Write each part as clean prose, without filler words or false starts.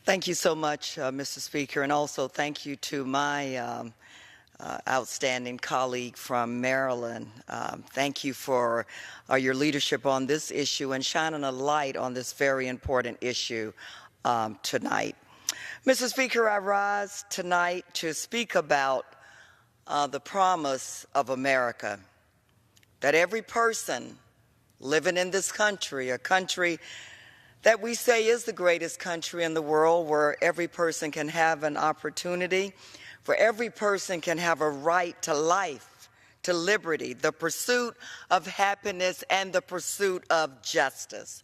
Thank you so much, Mr. Speaker, and also thank you to my outstanding colleague from Maryland. Thank you for your leadership on this issue and shining a light on this very important issue tonight. Mr. Speaker, I rise tonight to speak about the promise of America, that every person living in this country, a country that we say is the greatest country in the world, where every person can have an opportunity, where every person can have a right to life, to liberty, the pursuit of happiness, and the pursuit of justice.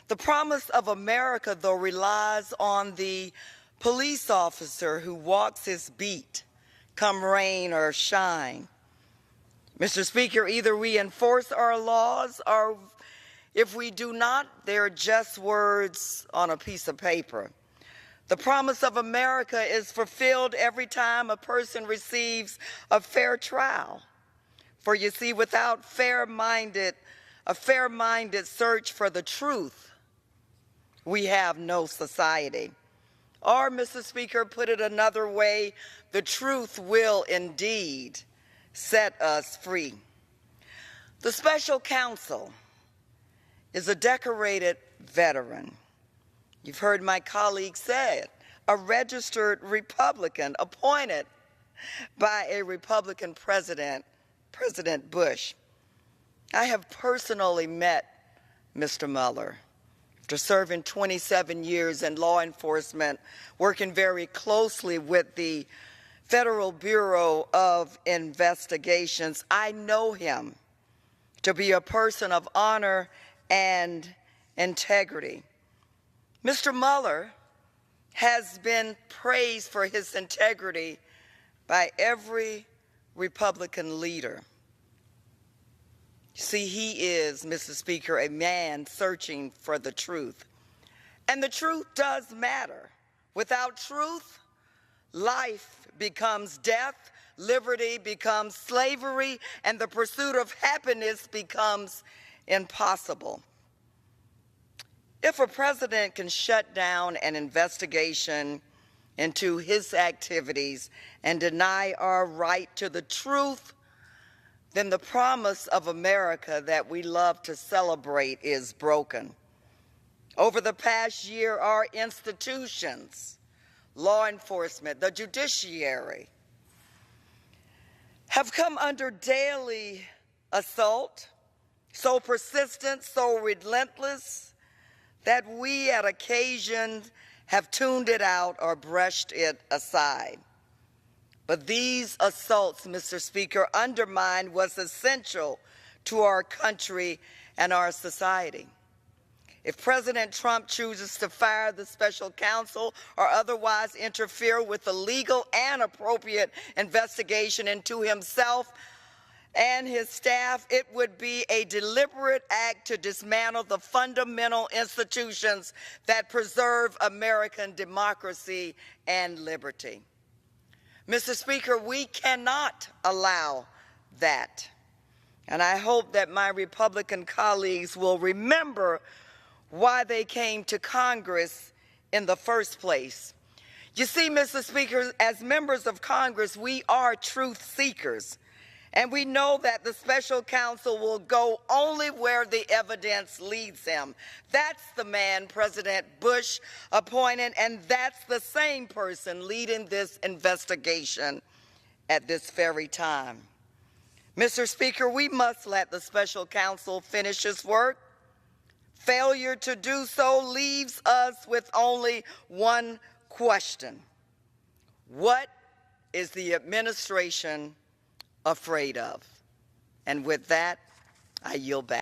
The promise of America, though, relies on the police officer who walks his beat, come rain or shine. Mr. Speaker, either we enforce our laws, or if we do not, they're just words on a piece of paper. The promise of America is fulfilled every time a person receives a fair trial. For you see, without a fair-minded search for the truth, we have no society. Or, Mr. Speaker, put it another way, the truth will indeed set us free. The special counsel is a decorated veteran. You've heard my colleague say it, a registered Republican appointed by a Republican president, President Bush. I have personally met Mr. Mueller after serving 27 years in law enforcement, working very closely with the Federal Bureau of Investigations. I know him to be a person of honor and integrity. Mr. Mueller has been praised for his integrity by every Republican leader. See, he is, Mr. Speaker, a man searching for the truth. And the truth does matter. Without truth, life becomes death, liberty becomes slavery, and the pursuit of happiness becomes impossible. If a president can shut down an investigation into his activities and deny our right to the truth, then the promise of America that we love to celebrate is broken. Over the past year, our institutions, law enforcement, the judiciary, have come under daily assault, so persistent, so relentless, that we at occasion have tuned it out or brushed it aside. But these assaults, Mr. Speaker, undermine what's essential to our country and our society. If President Trump chooses to fire the special counsel or otherwise interfere with the legal and appropriate investigation into himself and his staff, it would be a deliberate act to dismantle the fundamental institutions that preserve American democracy and liberty. Mr. Speaker, we cannot allow that. And I hope that my Republican colleagues will remember why they came to Congress in the first place. You see, Mr. Speaker, as members of Congress, we are truth seekers. And we know that the special counsel will go only where the evidence leads him. That's the man President Bush appointed, and that's the same person leading this investigation at this very time. Mr. Speaker, we must let the special counsel finish his work. Failure to do so leaves us with only one question. What is the administration afraid of? And with that, I yield back.